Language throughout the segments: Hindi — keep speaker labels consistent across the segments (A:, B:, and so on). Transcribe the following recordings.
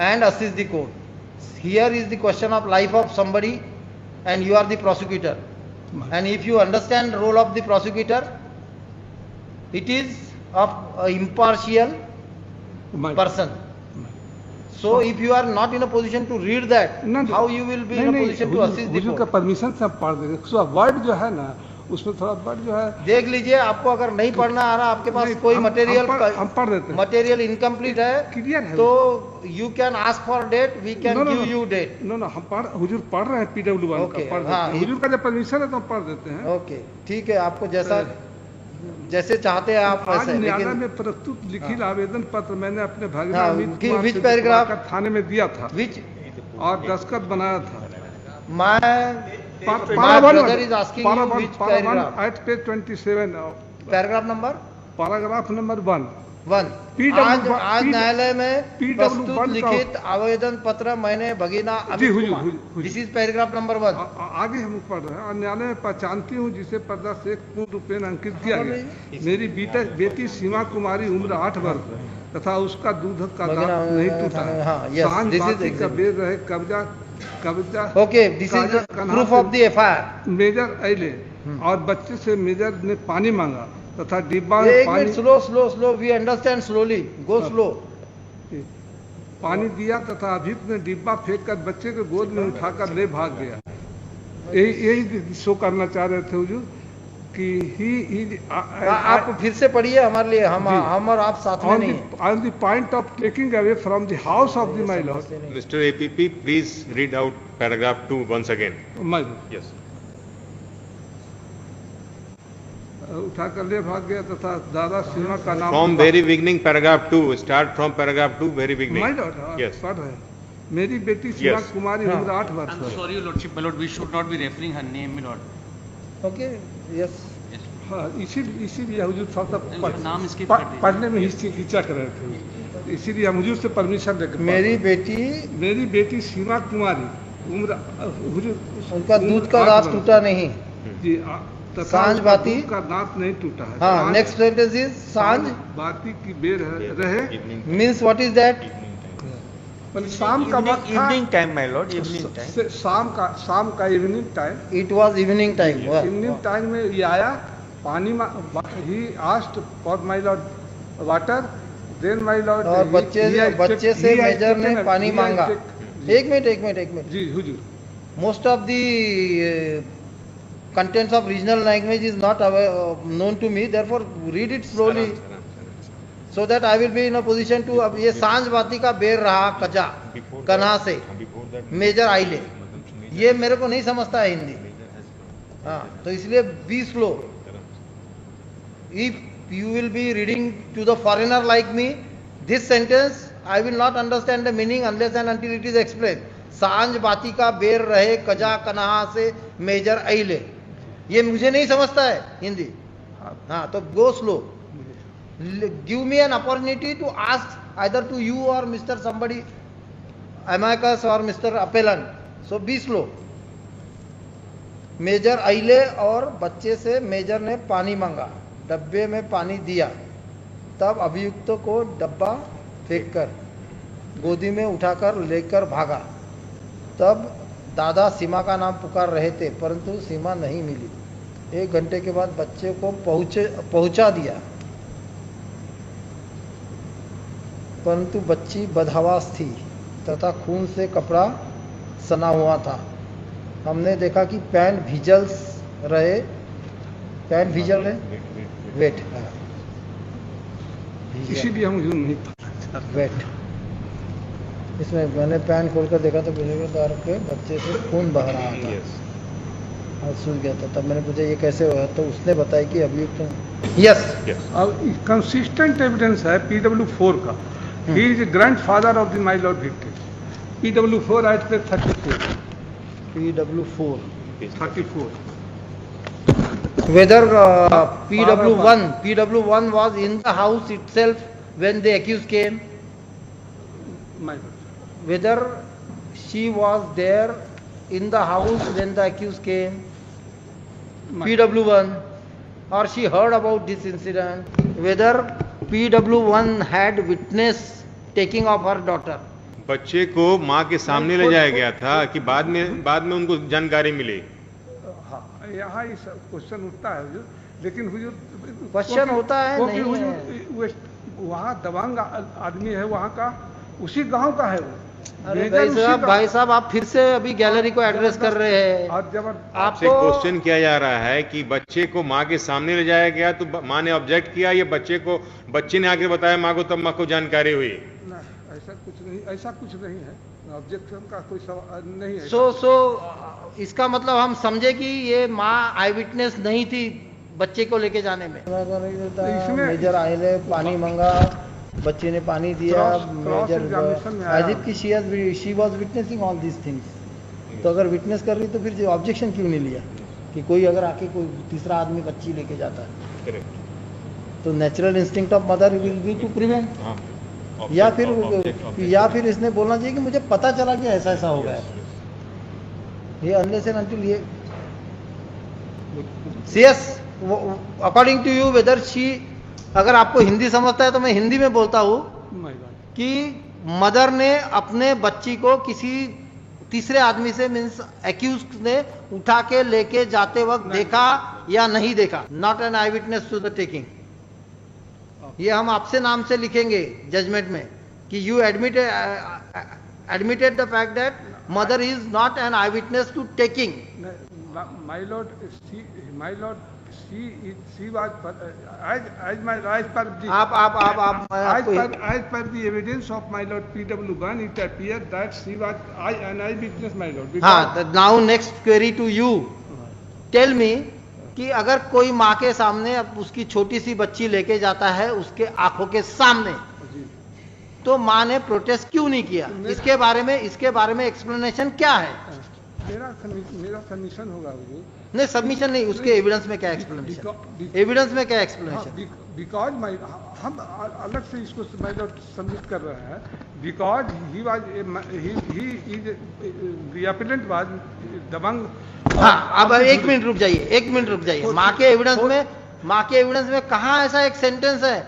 A: and assist the court. Here is the question of life of somebody and you are the prosecutor. And if you understand the role of the prosecutor, it is of an impartial person. So if you are not in a position to read that, how you will be in a position to assist the
B: हुजूर का
A: court?
B: परमिशन से हम पढ़ देंगे। उसका वर्ड जो है ना, उसमें थोड़ा वर्ड जो है
A: देख लीजिए, आपको अगर नहीं पढ़ना आ रहा, आपके पास कोई मटेरियल
B: हम पढ़ देते हैं।
A: मटेरियल इनकम्प्लीट है,
B: क्लियर है
A: तो you can ask for date, we can give you date.
B: No हम हुजूर पढ़ रहे हैं PW1 का, पढ़ देते हैं। हुजूर का जब परमिशन है तो हम पढ़ देते हैं।
A: ओके, ठीक है, आपको जैसे चाहते हैं आप
B: आज
A: वैसे।
B: न्यायालय
A: लेकिन
B: में प्रस्तुत लिखित आवेदन पत्र मैंने अपने भगना
A: हाँ,
B: अमित कुमार
A: which
B: से
A: paragraph?
B: दिखवाकर थाने में दिया था
A: विच
B: और दस्तखत बनाया था।
A: my brother is asking you which paragraph?
B: at page 27
A: paragraph number
B: paragraph number 1
A: आज न्यायालय में
B: PW1
A: प्रस्तुत लिखित आवेदन पत्र मैंने भगीना Amit Kumar, this is paragraph number 1।
B: आगे हम पढ़ रहे हैं। और न्यायालय में पहचानती हूँ जिसे पर्दा से पूर्ण रूपेण अंकित किया गया। मेरी बेटी सीमा कुमारी उम्र 8 वर्ष तथा उसका दूध का दांत नहीं टूटा है। सांझ बाती का बेर रहे कब्जा
A: okay, this is proof of the FIR.
B: Major अले और बच्चे से मेजर ने पानी मांगा तथा डिब्बा
A: एक
B: पानी
A: minute, slow, we understand, slowly go slow.
B: पानी दिया तथा अभियुक्त ने डिब्बा फेंककर बच्चे को गोद में उठाकर ले भाग गया। यही शो करना चाह रहे थे हुजूर कि
A: आप फिर से पढ़िए हमारे लिए, हम और आप साथ में नहीं हैं।
B: On the point of taking away from the house of the my Lord.
C: Mr. APP, please read out paragraph 2 once again.
B: My Lord
C: Yes.
B: उठाकर ले भाग गया तथा दादा सीमा का नाम
C: From very beginning, paragraph 2. Start from paragraph 2, very beginning.
B: My Lord
C: Yes.
B: पढ़ रहे हैं। मेरी बेटी सीमा
C: Yes.
B: कुमारी उम्र 8 वर्ष
D: I'm
B: है।
D: sorry, Your Lordship, my Lord, we should not be referring her name, my Lord.
A: Okay, yes.
B: हाँ, इसीलिए हुजूर थोड़ा
D: नाम skip कर दीजिए।
B: पढ़ने में हिचक रहे थे, इसीलिए हम हुजूर से परमिशन लेकर
A: मेरी
B: बेटी सीमा कुमारी उम्र हुजूर
A: उनका दूध का दांत टूटा नहीं।
B: जी तथा
A: सांझ
B: उसका
A: बाती
B: दूध का दांत नहीं टूटा है।
A: हाँ, नेक्स्ट सेंटेंस इज सांझ
B: बाती की बेर रहे
A: मीन्स व्हाट इज दैट?
B: शाम का वक्त था।
E: Evening time my lord, evening time.
B: शाम का evening time.
A: It was evening time.
B: Evening time में ये आया, पानी ही asked for my lord water, then my lord
A: और बच्चे से मेजर ने पानी मांगा। एक minute
B: ji Hazur.
A: Most of the contents of regional language is not known to me, therefore read it slowly so that I will be in a position to। अब ये सांझ बाती का बेर रहा कजा कन्हा से मेजर आइले, ये मेरे को नहीं समझता है हिंदी। हाँ, तो इसलिए be slow. If you will be reading to the foreigner like me this sentence, I will not understand the meaning unless and until it is explain. सांझ बाती का बेर रहे कजा कन्हा से मेजर आइले, ये मुझे नहीं समझता है हिंदी। हाँ, तो go slow, give me an opportunity to ask either to you और मिस्टर समबडी अमाकस और mister appellant, so be slow. मेजर आइले और बच्चे से मेजर ने पानी मांगा, डब्बे में पानी दिया, तब अभियुक्त को डब्बा फेंककर गोदी में उठाकर लेकर भागा। तब दादा सीमा का नाम पुकार रहे थे परंतु सीमा नहीं मिली। 1 घंटे के बाद बच्चे को पहुंचा दिया परंतु बच्ची बदहवास थी तथा खून से कपड़ा सना हुआ था। हमने देखा कि पैंट भीजल रहे, वेट,
B: इसीलिए हम नहीं
A: वेट। इसमें मैंने पैंट खोलकर देखा तो बुजुर्गदार के बच्चे से खून बह रहा था और सूझ गया था। तब मैंने पूछा ये कैसे हुआ, तो उसने बताया कि अभियुक्त यस।
B: अब कंसिस्टेंट एविडेंस है PW4 का। He is grandfather of the my lord victim. PW4 at page 34।
A: PW4
B: 34।
A: Whether PW1 was in the house itself when the accused came,
B: My lord.
A: whether she was there in the house when the accused came, PW1, or she heard about this incident, whether PW1 had witnessed taking of her daughter,
C: बच्चे को माँ के सामने ले जाया गया था कि बाद में उनको जानकारी मिली?
B: हाँ, यहाँ इस क्वेश्चन उठता है हुजूर, लेकिन हुजूर
A: क्वेश्चन होता है
B: क्योंकि
A: नहीं है।
B: हुजूर वहाँ दबंग आदमी है, वहाँ का उसी गांव का है वो।
A: अरे
B: मेजर उसी का-
A: भाई साहब आप फिर से अभी गैलरी को एड्रेस कर रहे हैं।
B: और जब
C: आपसे
A: आपको
C: क्वेश्चन किया जा रहा है कि बच्चे को माँ के सामने ले जाया गया तो माँ ने ऑब्जेक्ट किया, या बच्चे ने आगे बताया माँ को, तब माँ को जानकारी हुई?
B: ना, ऐसा कुछ नहीं है, ऑब्जेक्शन का कोई सवाल नहीं है।
A: सो इसका मतलब हम समझे कि ये माँ आई विटनेस नहीं थी बच्चे को लेके जाने में।
B: इसमें-
A: मेजर आए ने पानी मांगा, बच्चे ने पानी दिया,
B: क्रॉस एग्जामिनेशन में आया।
A: As if she was witnessing all these things. तो अगर विटनेस कर रही तो फिर ऑब्जेक्शन क्यों नहीं लिया कि कोई अगर आके कोई तीसरा आदमी बच्ची लेके जाता है?
C: करेक्ट।
A: तो natural instinct of mother will be to prevent.
C: हाँ।
A: या फिर इसने बोलना चाहिए कि मुझे पता चला कि ऐसा ऐसा हो गया है। ये अनलेस एंड अनटिल ये CS according to you whether she, अगर आपको हिंदी समझता है तो मैं हिंदी में बोलता हूँ कि मदर ने अपने बच्ची को किसी तीसरे आदमी से मीन्स एक्यूज ने उठा के लेके जाते वक्त देखा या नहीं देखा? Not an eye witness to the taking. ये हम आपसे नाम से लिखेंगे जजमेंट में कि you admitted the fact that mother is not an eye witness to taking.
B: My lord she was as per the as per the evidence of my lord P.W. it appeared that she was an eyewitness, my lord.
A: हाँ, now next query to you, tell me कि अगर कोई माँ के सामने अब उसकी छोटी सी बच्ची लेके जाता है उसके आंखों के सामने, तो माँ ने प्रोटेस्ट क्यों नहीं किया? इसके बारे में एक्सप्लेनेशन क्या है?
B: मेरा सबमिशन होगा हुजूर।
A: नहीं सबमिशन नहीं, उसके एविडेंस में क्या एक्सप्लेनेशन? एविडेंस में क्या एक्सप्लेनेशन?
B: बिकॉज हम अलग से इसको सबमिट कर रहे हैं। Because he was he is the appellant was दबंग।
A: हाँ, अब एक मिनट रुक जाइए। माँ के एविडेंस में कहाँ ऐसा एक सेंटेंस है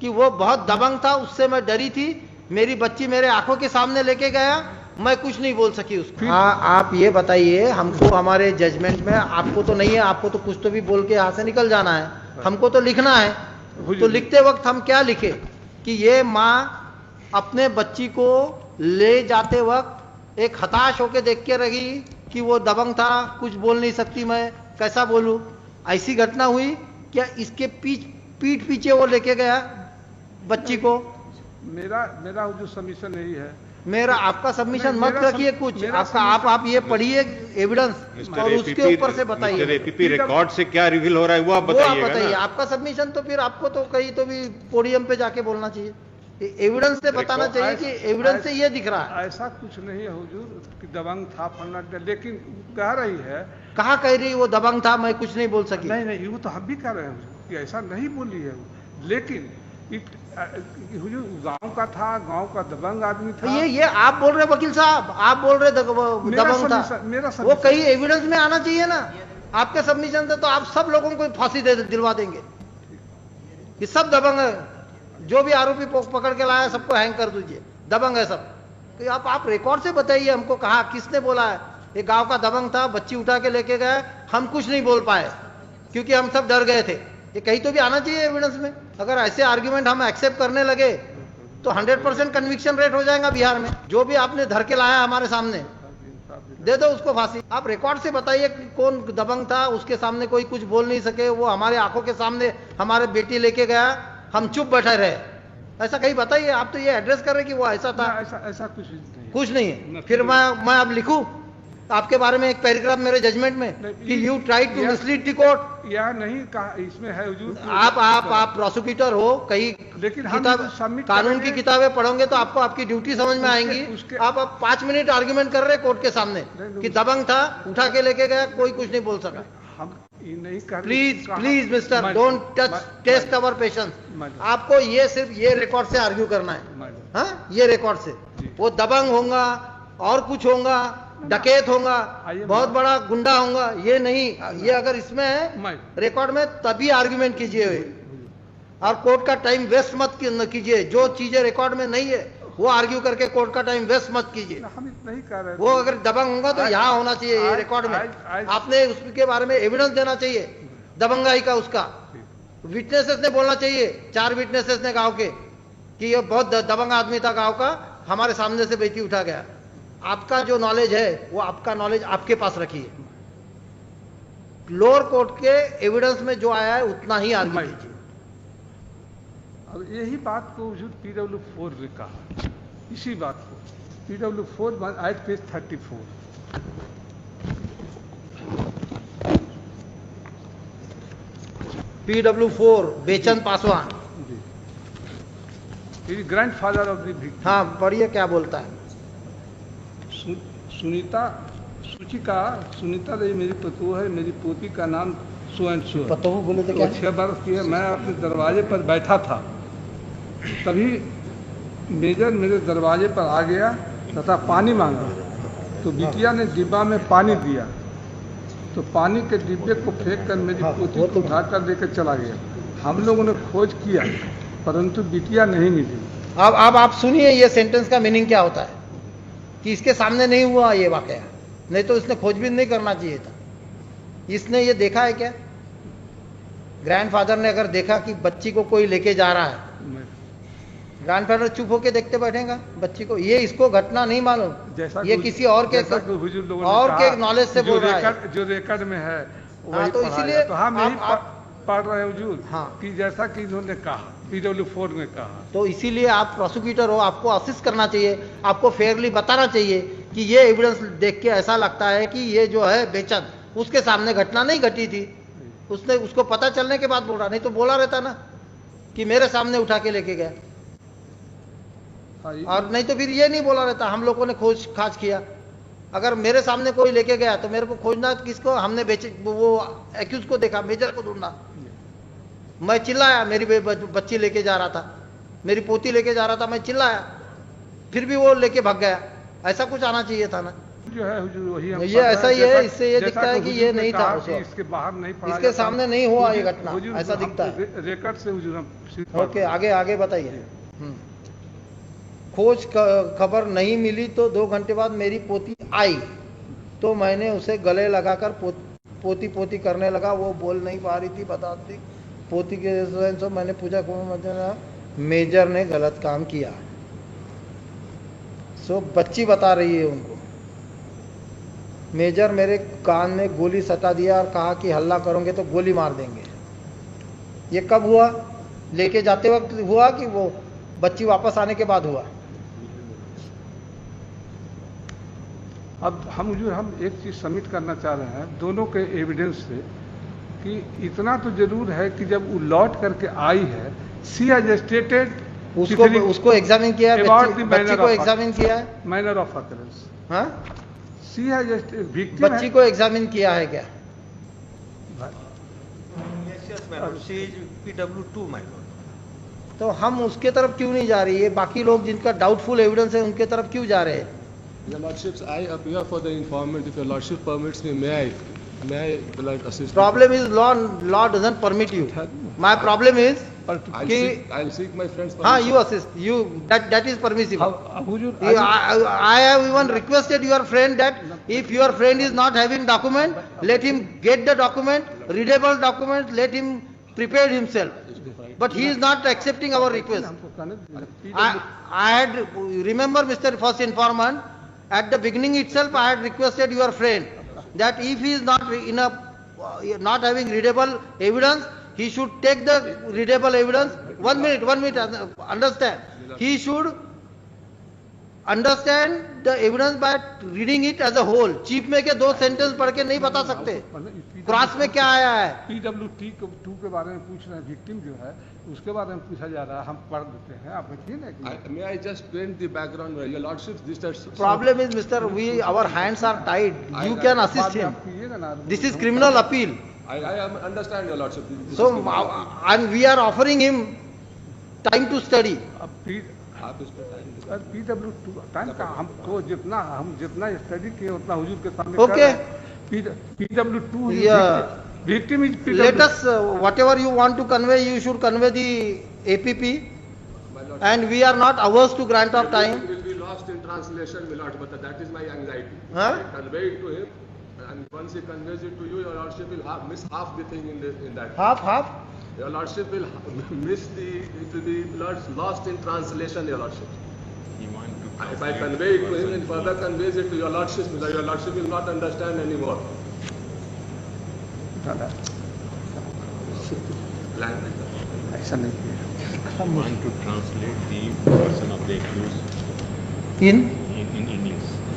A: कि वो बहुत दबंग था, उससे मैं डरी थी, मेरी बच्ची मेरे आंखों के सामने लेके गया, मैं कुछ नहीं बोल सकी उसको? हाँ, आप ये बताइए हमको, हमारे जजमेंट में आपको तो नहीं है, आपको तो कुछ तो भी बोल के यहाँ से निकल जाना है, हमको तो लिखना है। तो लिखते वक्त हम क्या लिखे कि ये माँ अपने बच्ची को ले जाते वक्त एक हताश होके देख के रही कि वो दबंग था, कुछ बोल नहीं सकती, मैं कैसा बोलूं? ऐसी घटना हुई क्या? इसके पीठ पीछे वो लेके गया बच्ची को?
B: मेरा जो सबमिशन यही है।
A: आपका सबमिशन मत रखिए कुछ, आपका आप ये पढ़िए एविडेंस और उसके ऊपर से बताइए।
C: एपीपी रिकॉर्ड से क्या रिवील हो रहा है वो आप बताइए।
A: आपका सबमिशन तो फिर आपको तो कहीं तो भी पोडियम पे जाके बोलना चाहिए, एविडेंस से बताना चाहिए कि एविडेंस से ये दिख रहा है।
B: ऐसा कुछ नहीं है हुजूर कि दबंग था फलना, लेकिन कह रही है।
A: कहाँ कह रही वो दबंग था, मैं कुछ नहीं बोल सकी?
B: नहीं, वो तो हम भी कह रहे हैं कि ऐसा नहीं बोली है, लेकिन हुजूर गांव का था, गांव का दबंग आदमी था।
A: ये आप बोल रहे वकील साहब, आप बोल रहे दबंग था, वो कहीं एविडेंस में आना चाहिए ना। आपके सबमिशन से तो आप सब लोगों को फांसी दिलवा देंगे कि सब दबंग है, जो भी आरोपी पकड़ के लाया सबको हैंग कर दीजिए, दबंग है सब। तो आप रिकॉर्ड से बताइए हमको, कहा किसने बोला है ये गांव का दबंग था, बच्ची उठा के लेके गए, हम कुछ नहीं बोल पाए क्योंकि हम सब डर गए थे। ये कहीं तो भी आना चाहिए एविडेंस में। अगर ऐसे आर्ग्यूमेंट हम एक्सेप्ट करने लगे तो 100% कन्विक्शन रेट हो जाएगा बिहार में। जो भी आपने धर के लाया हमारे सामने, दे दो उसको फांसी। आप रिकॉर्ड से बताइए कि कौन दबंग था, उसके सामने कोई कुछ बोल नहीं सके, वो हमारे आंखों के सामने हमारे बेटी लेके गया, हम चुप बैठे रहे, ऐसा कहीं बताइए। आप तो ये एड्रेस कर रहे कि वो ऐसा था।
B: ऐसा
A: कुछ नहीं है। फिर मैं अब लिखूं आपके बारे में एक पैराग्राफ मेरे जजमेंट में कि you try to mislead the court?
B: या नहीं कहा इसमें है हुजूर।
A: आप प्रोसिक्यूटर हो, कहीं
B: लेकिन
A: कानून की किताबें पढ़ोगे तो आपको आपकी ड्यूटी समझ में आएंगी। आप 5 मिनट आर्ग्यूमेंट कर रहे कोर्ट के सामने कि दबंग था, उठा के लेके गया, कोई कुछ नहीं बोल सका।
B: हम नहीं कर।
A: Please mister, don't touch taste our patience. आपको ये सिर्फ ये रिकॉर्ड से आर्ग्यू करना है। हाँ, ये रिकॉर्ड से वो दबंग होगा और कुछ होगा, डकैत होगा, बहुत बड़ा गुंडा होगा, ये नहीं। ये अगर इसमें है रिकॉर्ड में तभी आर्ग्यूमेंट कीजिए और कोर्ट का टाइम वेस्ट मत कीजिए। जो चीजें रिकॉर्ड में नहीं है वो आर्ग्यू करके कोर्ट का टाइम वेस्ट मत कीजिए।
B: हम इतना ही कह रहे हैं।
A: वो अगर दबंग होगा तो यहाँ होना चाहिए ये रिकॉर्ड में, आपने उसके बारे में एविडेंस देना चाहिए दबंगाई का। उसका विटनेसेस ने बोलना चाहिए, 4 विटनेसेस ने गांव के, कि ये बहुत दबंग आदमी था गांव का, हमारे सामने से बेटी उठा गया। आपका जो नॉलेज है वो आपका नॉलेज आपके पास रखिए, लोअर कोर्ट के एविडेंस में जो आया है उतना ही आर्ग्यू कीजिए।
B: अब यही बात को PW4 ने कहा, इसी बात को PW4 एक्ट पेज 34।
A: PW4 बेचन Paswan,
B: grandfather of the victim.
A: हाँ पढ़िए क्या बोलता है।
B: सुनीता देवी मेरी पतोह है, मेरी पोती का नाम सो एंड सो।
A: पतोह बोले तो क्या?
B: 6 बरस की है। मैं अपने दरवाजे पर बैठा था, तभी मेजर मेरे दरवाजे पर आ गया तथा पानी मांगा, तो बिटिया ने डिब्बा में पानी दिया, तो पानी के डिब्बे को फेंक कर मेरी पोती को उठाकर लेकर चला गया। हम लोगों ने खोज किया परंतु बिटिया नहीं मिली।
A: अब आप सुनिए ये सेंटेंस का मीनिंग क्या होता है, कि इसके सामने नहीं हुआ ये वाकया, नहीं तो इसने खोजबीन नहीं करना चाहिए था। इसने ये देखा है क्या? ग्रैंडफादर ने अगर देखा कि बच्ची को कोई लेके जा रहा है, ग्रैंडफादर चुप होके देखते बैठेगा बच्ची को? ये इसको घटना नहीं मालूम, ये किसी और के नॉलेज से बोल रहा है,
B: जो रिकॉर्ड में है।
A: हाँ, तो इसीलिए
B: तो हम यही पढ़ रहे हैं हुजूर,
A: हाँ,
B: कि जैसा कि इन्होंने कहा, PW4 ने कहा।
A: तो इसीलिए आप प्रोसिक्यूटर हो, आपको असिस्ट करना चाहिए, आपको फेयरली बताना चाहिए कि ये एविडेंस देख के ऐसा लगता है कि ये जो है बेचन, उसके सामने घटना नहीं घटी थी, उसने उसको पता चलने के बाद बोल रहा, नहीं तो बोला रहता ना कि मेरे सामने उठा के लेके गया, और नहीं तो फिर ये नहीं बोला रहता हम लोगों ने खोज खाज किया। अगर मेरे सामने कोई लेके गया तो मेरे को खोजना किसको? हमने बेचे वो एक्यूज को देखा, मेजर को ढूंढना। मैं चिल्लाया, मेरी बच्ची लेके जा रहा था, मेरी पोती लेके जा रहा था, मैं चिल्लाया, फिर भी वो लेके भाग गया। ऐसा कुछ आना चाहिए था ना,
B: जो है हुजूर वही हम
A: ये ऐसा ही है। इससे ये दिखता है कि ये नहीं था,
B: इसके बाहर नहीं पड़ा,
A: इसके सामने नहीं हुआ ये घटना, ऐसा दिखता है
B: रिकॉर्ड से हुजूर हम।
A: ओके, आगे बताइए। खोज खबर नहीं मिली तो 2 घंटे बाद मेरी पोती आई, तो मैंने उसे गले लगाकर पोती पोती करने लगा। वो बोल नहीं पा रही थी, बताती पोती के तो मैंने पूछा कौन? मेजर ने गलत काम किया। सो बच्ची बता रही है उनको, मेजर मेरे कान में गोली सटा दिया और कहा कि हल्ला करोगे तो गोली मार देंगे। ये कब हुआ? लेके जाते वक्त हुआ कि वो बच्ची वापस आने के बाद हुआ?
B: अब हम एक चीज सबमिट करना चाह रहे हैं दोनों के एविडेंस से, कि इतना तो जरूर है कि जब वो लौट करके आई है, सी हैज स्टेटेड,
A: उसको एग्जामिन किया है, बच्ची को एग्जामिन किया है,
B: मैनर ऑफ अकरेंस।
A: हाँ,
B: सी हैज विक्टिम,
A: बच्ची को एग्जामिन किया है क्या?
E: PW2 my Lord.
A: तो हम उसके तरफ क्यों नहीं जा रही है? बाकी लोग जिनका डाउटफुल एविडेंस है उनके तरफ क्यों जा रहे हैं?
F: Your Lordships, I appear for the informant. If your Lordship permits me, may I like assist?
A: Problem is law doesn't permit you. My problem is
F: I'll seek my friend's permission.
A: हाँ, you assist. That is permissible. I have even requested your friend that if your friend is not having document, let him get the document, readable document, let him prepare himself. But he is not accepting our request. I had remember Mr. First Informant. At the beginning itself, I had requested your friend that if he is not not having readable evidence, he should take the readable evidence. One minute, understand. He should understand the evidence by reading it as a whole. Chief में के 2 सेंटेंस पढ़ के नहीं बता सकते क्रॉस में क्या आया है।
B: PW2 के बारे में पूछ रहे हैं, विक्टिम जो है उसके बारे में पूछा जा रहा है, हम पढ़ देते हैं। आप
F: May I just paint the background? Your Lordship, this
A: Problem is, Mr. Our hands are tied. You can assist him. This is criminal appeal.
F: I understand, Your Lordship.
A: So and we are offering him time to study.
B: PW2 time का हमको हम जितना स्टडी किए उतना हुजूर के सामने
A: Okay.
B: PW2 victim is PW.
A: Let us whatever you want to convey, you should convey the APP. And we are not averse to grant of time.
F: It will be lost in translation, my lord, but that is my anxiety.
A: Huh?
F: I convey it to him, and once he conveys it to you, your lordship will miss half the thing in that.
A: Half?
F: Your lordship will miss it will be lost in translation, your lordship. If I convey it to him and further conveys it to your lordship will not understand anymore. Language.
B: ऐसा नहीं किया
C: I want to translate the version of the accused
A: In?
C: in English.